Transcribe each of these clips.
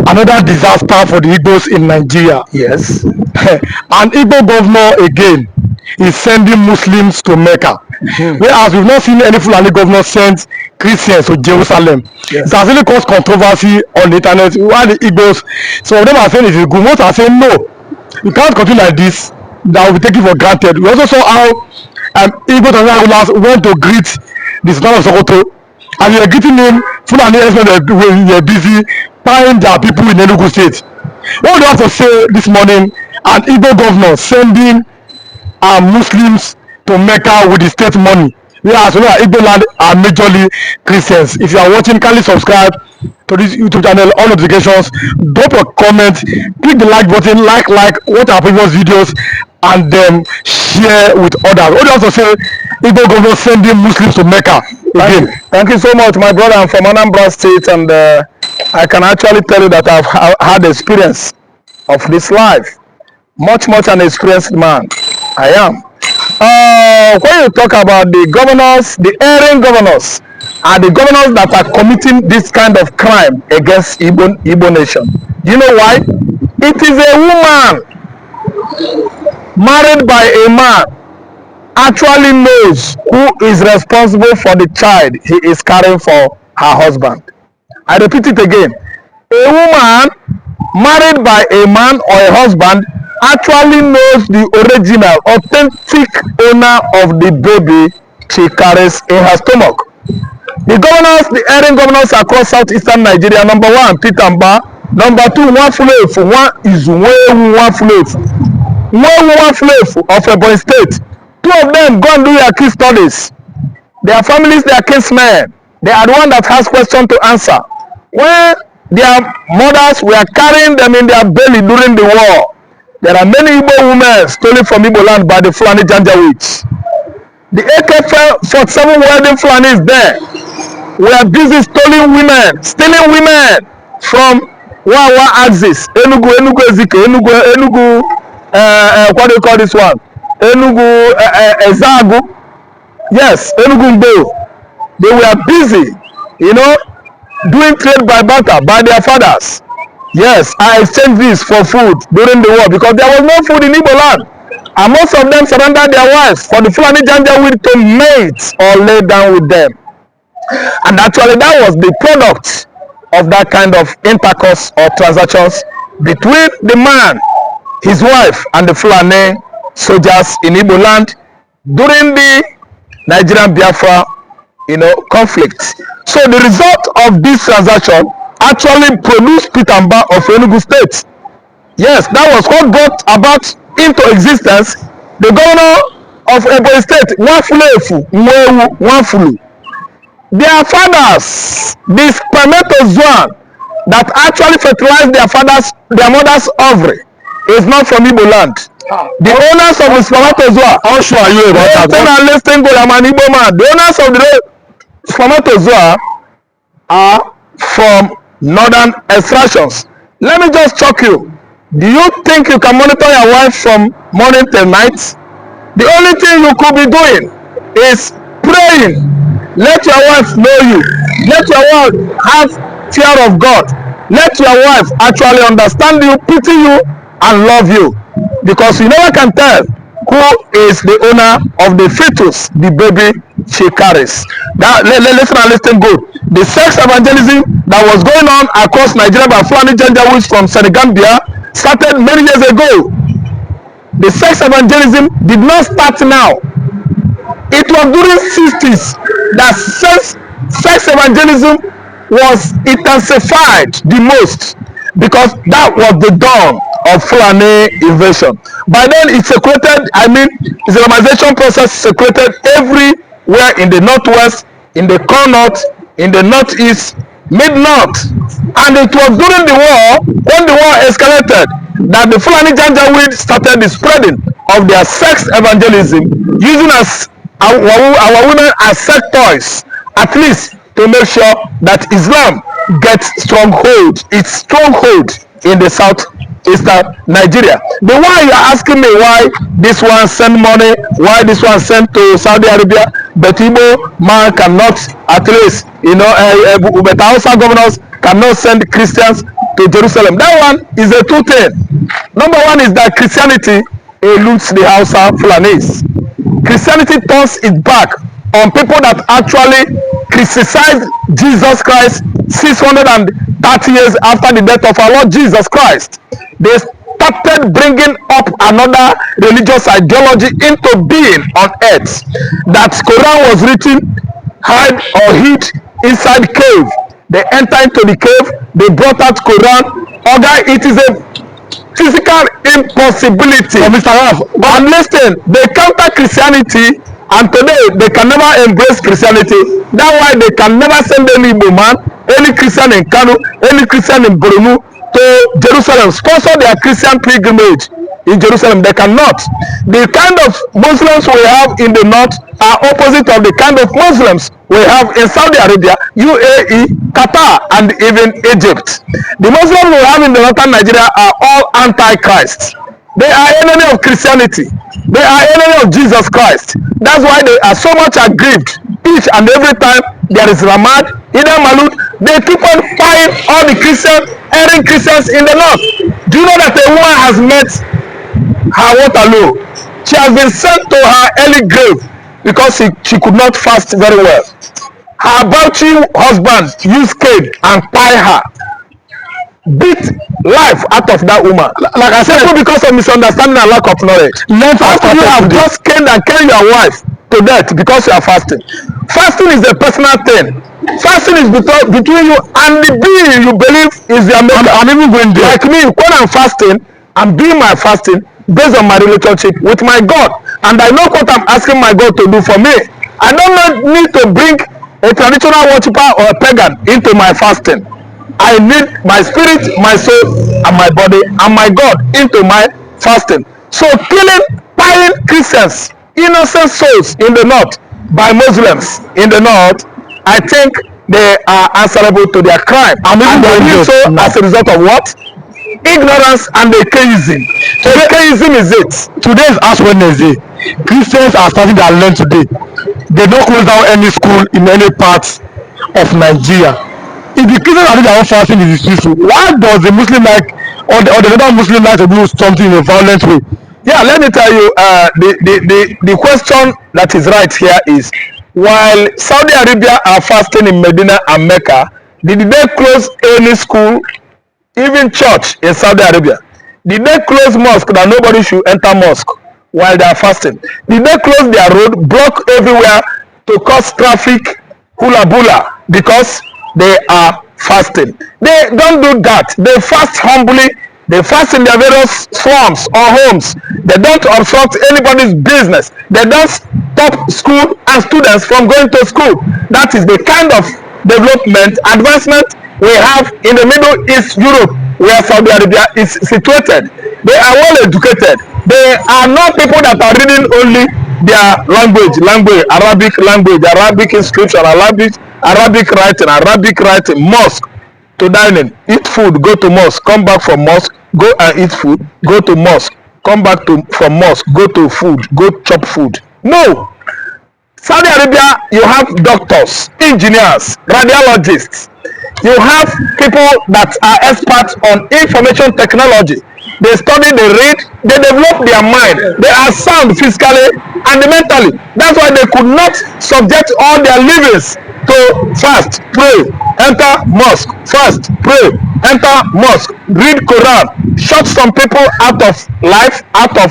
Another disaster for the Igbos in Nigeria. Yes. An Igbo governor again is sending Muslims to Mecca. Whereas we've not seen any Fulani governor send Christians to Jerusalem. Yes. It has really caused controversy on the internet. Why the Igbos, some of them are saying it is good, most are saying no, you can't continue like this, that will be taken for granted. We also saw how Igbo rulers went to greet the Sultan of Sokoto, and they were greeting him. Fulani were busy buying their people in Enugu State. What do you have to say this morning? An Igbo governor sending Muslims to Mecca with the state money. Whereas we are Igbo land are majorly Christians. If you are watching, kindly subscribe to this YouTube channel, all notifications, drop a comment, click the like button, like what our previous videos, and then share with others. What do you have to say? Igbo governor sending Muslims to Mecca again. Thank you so much, my brother. I'm from Anambra State, and I can actually tell you that I've had experience of this life. Much an experienced man. I am. When you talk about the governors, the erring governors, are the governors that are committing this kind of crime against Igbo nation. Do you know why? It is a woman married by a man actually knows who is responsible for the child he is carrying for her husband. I repeat it again. A woman married by a man or a husband actually knows the original, authentic owner of the baby she carries in her stomach. The governors, the erring governors across southeastern Nigeria, number one, Peter Mba, number two, Nwafulefu, one is Nwafulefu of Ebonyi State. Two of them go and do their key studies. Their families, their kinsmen, they are the one that has question to answer. When their mothers were carrying them in their belly during the war, there are many Igbo women stolen from Igbo land by the Fulani Janjaweeds. The AK-47 wedding Fulanis there were busy stealing women from Wawa axis, Enugu Ezike, Enugu, what do you call this one? Enugu Ezagu. Yes, Enugu Mbo. They were busy, doing trade by barter by their fathers. Yes, I exchanged this for food during the war because there was no food in Igbo land. And most of them surrendered their wives for the Fulani Janjaweed to mate or lay down with them. And actually that was the product of that kind of intercourse or transactions between the man, his wife, and the Fulani soldiers in Igbo land during the Nigerian Biafra conflict. So the result of this transaction actually produced Peter Mba of Enugu State. Yes, that was what brought about into existence the governor of Ebonyi State, Nwafulu. Their fathers, the spermatozoa that actually fertilized their mother's ovary, is not from Igbo land. The owners of the spermatozoa, how sure are you about that? The owners of the spermatozoa are from northern extractions. Let me just shock you. Do you think you can monitor your wife from morning till night? The only thing you could be doing is praying. Let your wife know you. Let your wife have fear of God. Let your wife actually understand you, pity you, and love you. Because you never can tell who is the owner of the fetus, the baby she carries. Listen good. The sex evangelism that was going on across Nigeria by Fulani Janjaweeds from Senegambia started many years ago. The sex evangelism did not start now. It was during 60s that sex evangelism was intensified the most, because that was the dawn of Fulani invasion. By then it circulated, Islamization process circulated everywhere in the northwest, in the core north, in the northeast, mid-north. And it was during the war, when the war escalated, that the Fulani Janjaweed started the spreading of their sex evangelism, using our women as sex toys, at least to make sure that Islam gets its stronghold in the southeastern Nigeria. The why you are asking me why this one send money, why this one send to Saudi Arabia, but Igbo man cannot, at least, but Hausa governors cannot send Christians to to Jerusalem. That one is a two thing. Number one is that Christianity eludes the Hausa Fulanis. Christianity turns its back on people that actually crucified Jesus Christ 630 years after the death of our Lord Jesus Christ. They started bringing up another religious ideology into being on earth. That Quran was written, hide or hid inside cave. They enter into the cave, they brought out Quran. It is a physical impossibility. Mr. Raf, and listen, they counter Christianity, and today they can never embrace Christianity. That's why they can never send any Igbo man, any Christian in Kano, any Christian in Borno to Jerusalem, sponsor their Christian pilgrimage in Jerusalem. They cannot. The kind of Muslims we have in the north are opposite of the kind of Muslims we have in Saudi Arabia, UAE, Qatar, and even Egypt. The Muslims we have in the northern Nigeria are all anti-Christ. They are enemy of Christianity. They are enemy of Jesus Christ. That's why they are so much aggrieved. Each and every time there is Ramad, Ida Malud, they keep on firing all the erring Christians in the north. Do you know that a woman has met her Waterloo? She has been sent to her early grave because she could not fast very well. Her Bauchi husband used cane and tie her, beat life out of that woman. Like I said, because of misunderstanding and lack of knowledge. After you have just caned and killed your wife to death because you are fasting. Fasting is a personal thing. Fasting is between you and the being you believe is your maker. I'm even going there. Like me, when I'm fasting, I'm doing my fasting based on my relationship with my God, and I know what I'm asking my God to do for me. I don't need to bring a traditional worshiper or a pagan into my fasting. I need my spirit, my soul, and my body, and my God into my fasting. So killing, pying Christians, innocent souls in the north by Muslims in the north, I think they are answerable to their crime. And they do so as a result of what? Ignorance and atheism. Atheism is it. Today is Ash Wednesday. Christians are starting their learn today. They don't close down any school in any part of Nigeria. If the Christians are doing their own fasting, it is peaceful. Why does the Muslim like or the other Muslim like to do something in a violent way? Yeah, let me tell you, the question that is right here is, while Saudi Arabia are fasting in Medina and Mecca, did they close any school, even church in Saudi Arabia? Did they close mosque that nobody should enter mosque while they are fasting? Did they close their road, block everywhere to cause traffic, hula bula, because they are fasting? They don't do that. They fast humbly. They fast in their various slums or homes. They don't obstruct anybody's business. They don't stop school and students from going to school. That is the kind of development, advancement we have in the Middle East Europe, where Saudi Arabia is situated. They are well educated. They are not people that are reading only their language, Arabic language, Arabic inscription, Arabic writing, mosque to dining, eat food, go to mosque, come back from mosque, go and eat food, go to mosque, come back from mosque, go to food, go chop food. No. Saudi Arabia, you have doctors, engineers, radiologists. You have people that are experts on information technology. They study, they read, they develop their mind. They are sound physically and mentally. That's why they could not subject all their livings to fast, pray, enter mosque, fast, pray, enter mosque, read Quran, shut some people out of life, out of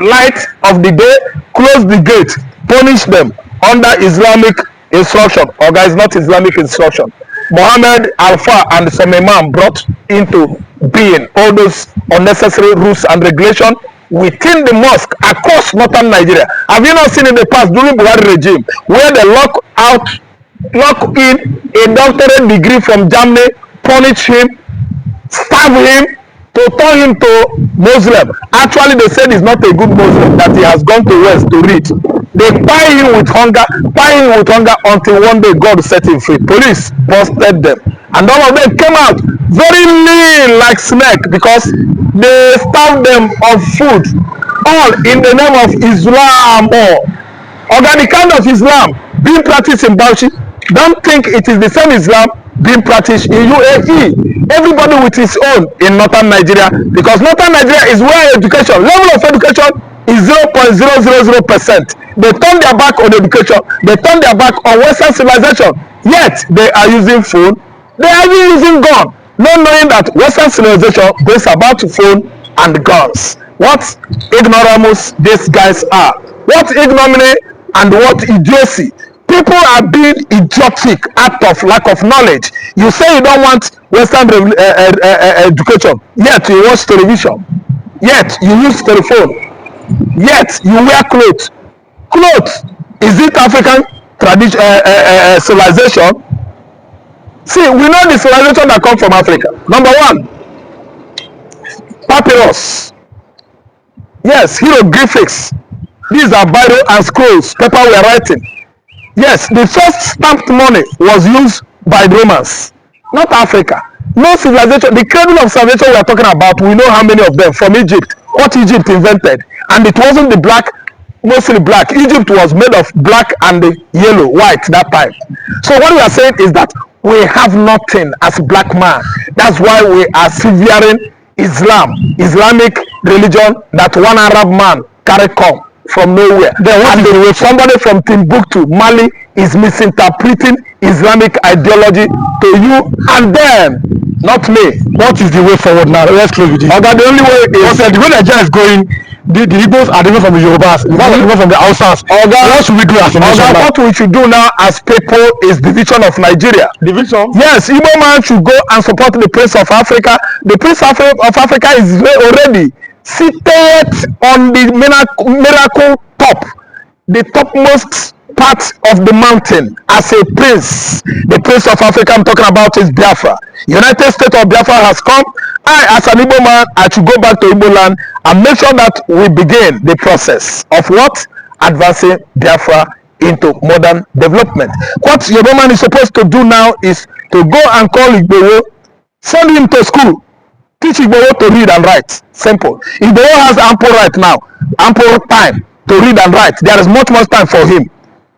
light of the day, close the gate, punish them under Islamic instruction. Or guys, not Islamic instruction. Muhammad, Alpha, and some imam brought into being all those unnecessary rules and regulations within the mosque across northern Nigeria. Have you not seen in the past during Buhari regime where they lock in a doctorate degree from Germany, punish him, starve him, to turn him to Muslim? Actually, they said he's not a good Muslim, that he has gone to West to read. They pie him with hunger until one day God set him free. Police busted them, and all of them came out very lean like snake because they starved them of food, all in the name of Islam. Or the kind of Islam being practiced in Bauchi, don't think it is the same Islam being practiced in UAE. Everybody with his own in northern Nigeria, because northern Nigeria is where education, level of education is 0.000%. They turn their back on education, they turn their back on Western civilization, yet they are using phone, they are even using gun, not knowing that Western civilization goes about phone and guns. What ignoramus these guys are, what ignominy and what idiocy. People are being idiotic out of lack of knowledge. You say you don't want Western education, yet you watch television, yet you use telephone, yet you wear clothes. Clothes, is it African tradition, civilization? See, we know the civilization that come from Africa. Number one, papyrus. Yes, hieroglyphics. These are Bible and scrolls, paper we are writing. Yes, the first stamped money was used by the Romans, not Africa. No civilization, the cradle of civilization we are talking about, we know how many of them from Egypt, what Egypt invented. And it wasn't the black, mostly black. Egypt was made of black and yellow, white that time. So what we are saying is that we have nothing as black man. That's why we are severing Islam, Islamic religion that one Arab man carry come from nowhere. Then somebody from Timbuktu, Mali, is misinterpreting Islamic ideology to you and them, not me. What is the way forward now? Let's close with this. Okay, the only way is the way Nigeria is going, the Igbos are different from the Yorubas, different from the Hausas. What should we do as a nation? What we should do now as people is division of Nigeria. Division? Yes, Igbo man should go and support the Prince of Africa. The Prince of Africa is already seated on the miracle top, the topmost part of the mountain as a prince. The Prince of Africa I'm talking about is Biafra. United States of Biafra has come. I, as an Igbo man, I should go back to Igbo land and make sure that we begin the process of what? Advancing Biafra into modern development. What Igbo man is supposed to do now is to go and call Igbo, send him to school, teach Igbo to read and write. Simple. Igbo has ample right now, ample time to read and write. There is much more time for him.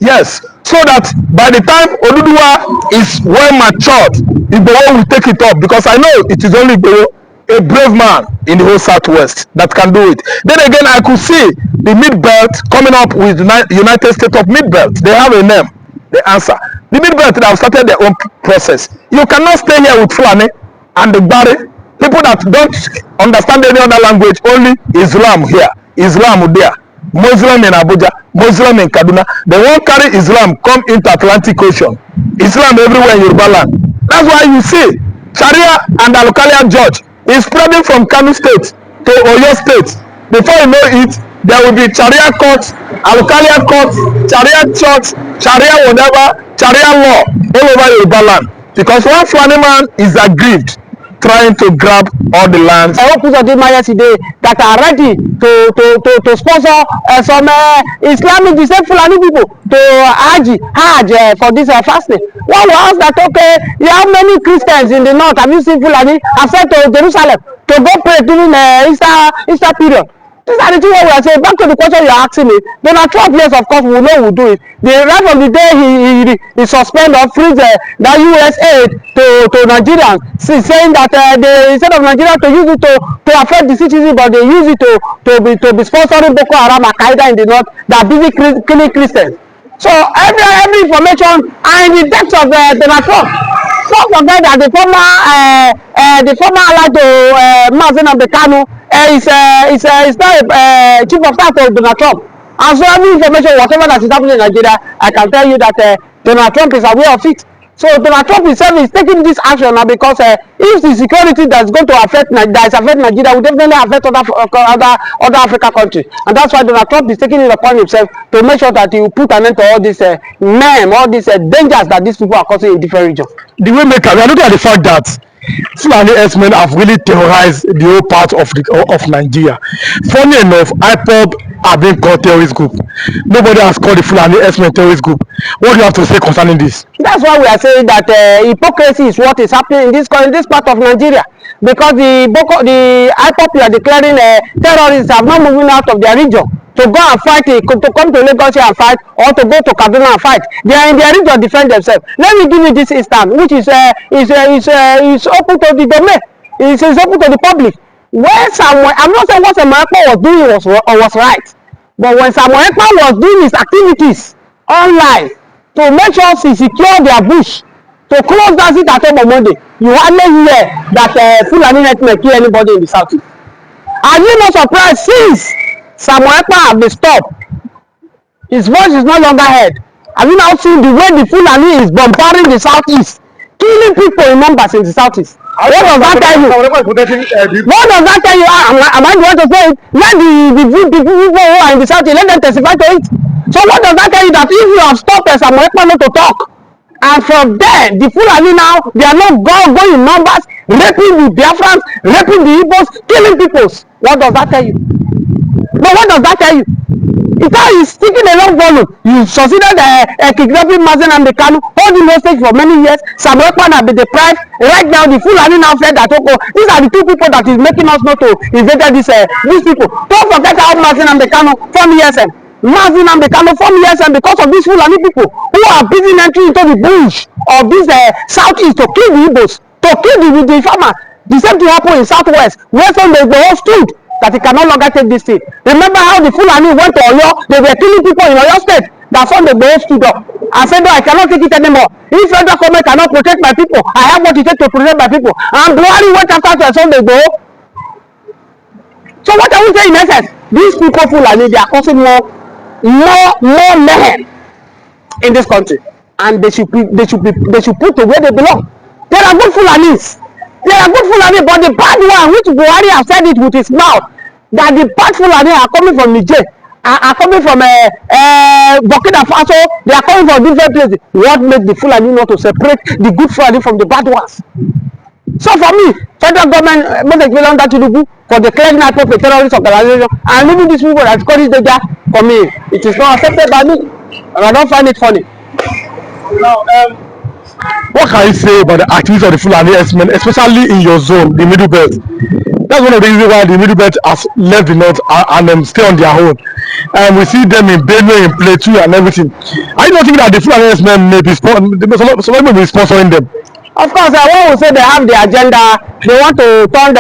Yes, so that by the time Oduduwa is well matured, Igbo will take it up, because I know it is only Igbo, a brave man in the whole Southwest, that can do it. Then again, I could see the mid-belt coming up with the United States of mid-belt. They have a name, the answer. The mid-belt, they have started their own process. You cannot stay here with Fulani and the Bari, people that don't understand any other language, only Islam here, Islam there, Muslim in Abuja, Muslim in Kaduna. They won't carry Islam come into Atlantic Ocean. Islam everywhere in Yoruba land. That's why you see Sharia and the Alkalia judge is spreading from Kano State to Oyo State. Before you know it, there will be Sharia court, Alkalia court, Sharia church, Sharia whatever, Sharia law all over Yoruba land. Because one Fulani man is aggrieved trying to grab all the lands. I hope yesterday that are ready to sponsor some Islamic descent Fulani people to Hajj for this fasting. One will ask that, okay, you have many Christians in the north, have you seen Fulani? I've said to Jerusalem to go pray during Easter period. These are the two we are saying. Back to the question you are asking me. Donald Trump, yes, of course, we know we'll do it. Right from the day he suspend or freeze the US aid to Nigerians, saying that instead of Nigeria to use it to affect the citizens, but they use it to be sponsoring Boko Haram, Al-Qaeda in the north, that are busy killing Christians. So every information are in the depths of Donald Trump. Don't forget that the former ally to Mazen Abdekanu is now chief of staff to Donald Trump. And so every information, whatever that is happening in Nigeria, I can tell you that Donald Trump is aware of it. So Donald Trump himself is taking this action now because if the security that's going to affect Nigeria will definitely affect other African countries, and that's why Donald Trump is taking it upon himself to make sure that he will put an end to all this all these dangers that these people are causing in different regions. The way Mecca, we are looking at the fact that Fulani herdsmen have really terrorized the whole part of Nigeria. Funny enough, IPOB have been called terrorist group. Nobody has called the Fulani herdsmen terrorist group. What do you have to say concerning this? That's why we are saying that hypocrisy is what is happening in this part of Nigeria, because the IPOB are declaring terrorists are not moving out of their region. to go and fight, to come to Lagos and fight, or to go to Kaduna and fight. They are in their region to defend themselves. Let me give you this instance, which is open to the domain. It's open to the public. When Samuel, I'm not saying what Samuel was doing was right, but when Samuel was doing his activities online to make sure he secure their bush, to close down it at home on Monday, you hardly hear that Fulani herdsmen kill anybody in the south. Are you not surprised since Samuel has been stopped? His voice is no longer heard. Have you now seen the way the Fulani is bombarding the southeast, killing people in numbers in the southeast? What does that tell you? What does that tell you? Am I going to say it? Let the people who are in the southeast, let them testify to it. So what does that tell you? That if you have stopped Samuel not to talk, and from there, the Fulani now, they are not going in numbers, raping the Biafrans, raping the Igbos, killing people. What does that tell you? No, what does that tell you? It's how he's sticking a long volume. You succeeded kidnapping Mazen and the Kanu, holding hostage for many years. Samuel Kwan have been deprived. Right now, the Fulani now said that, okay, these are the two people that is making us not to invade these people. Don't forget how Mazen and the Kanu form ESN. Mazen and the Kanu form ESN because of these Fulani people who are busy entering into the bush of this southeast to kill the Igbos, to kill the farmer. The same thing happened in southwest, where some they all stood that he can no longer take this thing. Remember how the Fulani went to Oyo, they were killing people in Oyo state. That's when they both stood up and said, no, I cannot take it anymore. If federal government cannot protect my people, I have what it takes to protect my people. And Buhari went after to Sunday go. So what are we saying in essence? These people Fulani, they are causing more mayhem in this country, and they should put to where they belong. There are good Fulanis. There are good Fulani, but the bad one, which Buhari has said it with his mouth, that the bad Fulani are coming from Niger, are coming from Burkina Faso, they are coming from different places. What makes the Fulani not to separate the good Fulani from the bad ones? So for me, federal government must explain that to do for declaring that of a terrorist organization and leaving these people that call this danger, for me, it is not accepted by me, and I don't find it funny. Now, what can you say about the activities of the Fulani herdsmen, especially in your zone, the Middle Belt? That's one of the reasons why the Middle Belt has left the north and stay on their own. And we see them in Benue, in Plateau, and everything. I don't think that the Fulani herdsmen may be some may be sponsoring them. Of course, one will say they have the agenda. They want to turn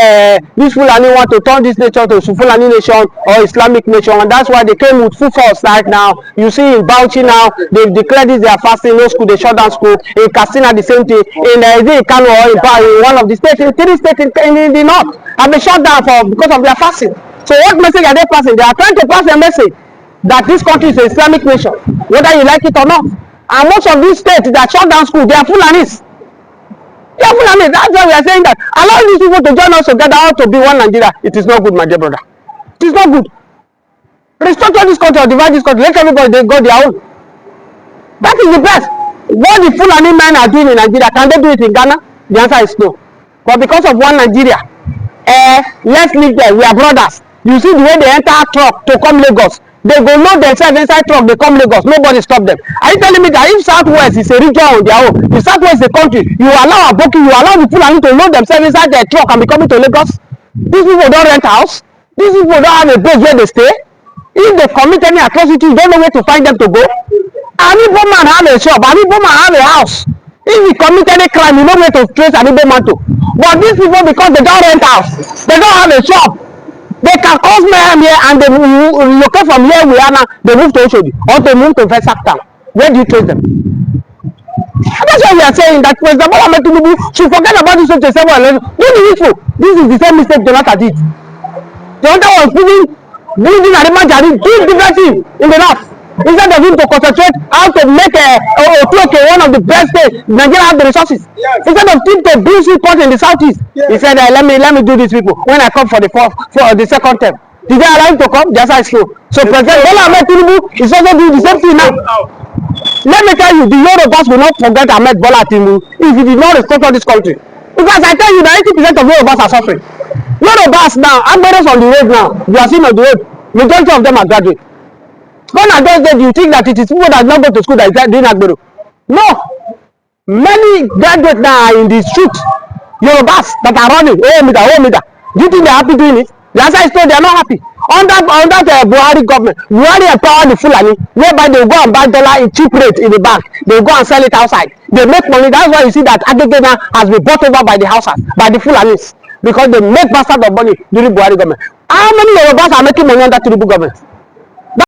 this Fulani want to turn this nation to Fulani nation or Islamic nation, and that's why they came with full force right now. You see in Bauchi now, they've declared this their fasting, no school, they shut down school. In Katsina, the same thing. In Kano or in one of the states, in 3 states in the north, have been shut down because of their fasting. So what message are they passing? They are trying to pass a message that this country is an Islamic nation, whether you like it or not. And most of these states that shut down school, they are Fulanis. Yeah, Fulani, that's why we are saying that. Allow these people to join us together out to be one Nigeria. It is not good, my dear brother. It is not good. Restructure this country or divide this country. Let everybody they go their own. That is the best. What the Fulani men are doing in Nigeria, can they do it in Ghana? The answer is no. But because of one Nigeria, let's live there. We are brothers. You see the way they enter a truck to come Lagos. They go load themselves inside truck, they come Lagos. Nobody stop them. Are you telling me that if Southwest is a region on their own, if Southwest is a country, you allow Aboki, you allow the Fulani to load themselves inside their truck and be coming to Lagos? These people don't rent house. These people don't have a place where they stay. If they commit any atrocity, you don't know where to find them to go. An Igbo man have a shop, an Igbo man have a house. If he commit any crime, you know where to trace an Igbo man to. But these people, because they don't rent house, they don't have a shop, they can cause mayhem here and they locate from here we are now, they move to Oshodi or they move to Vesak town. Where do you trace them? And that's why we are saying that President Bola Ahmed Tinubu should forget about this 27 election. Do the needful. This is the same mistake Jonathan did. Jonathan was building Arimajari, doing different things in the north. Instead of him to concentrate how to make Otuoke one of the best states, Nigeria have the resources. Yes. Instead of him to build seaport in the southeast, yes. He said, let me do these people. When I come for the second term, did they allow him to come? The answer is no. So President Bola Ahmed Tinubu is also doing the same thing now. Let me tell you, the Yorubas will not forget Ahmed Bola Tinubu if he did not restructure this country. Because I tell you that 80% of Yorubas are suffering. Yorubas now, Agberos on the road now, you are seeing on the road, majority of them are graduates. When I just said, you think that it is people that not go to school that is doing Agbero. No. Many graduates now are in the streets. Yorubas that are running. Oh, Mida. Do you think they are happy doing it? The answer is no, they are not happy. Under Buhari government, Buhari empower the Fulani, whereby they go and buy dollar in cheap rate in the bank. They go and sell it outside. They make money. That's why you see that Agege now has been bought over by the houses, by the Fulanis, because they make bastard of money during Buhari government. How many Yorubas are making money under Tinubu government?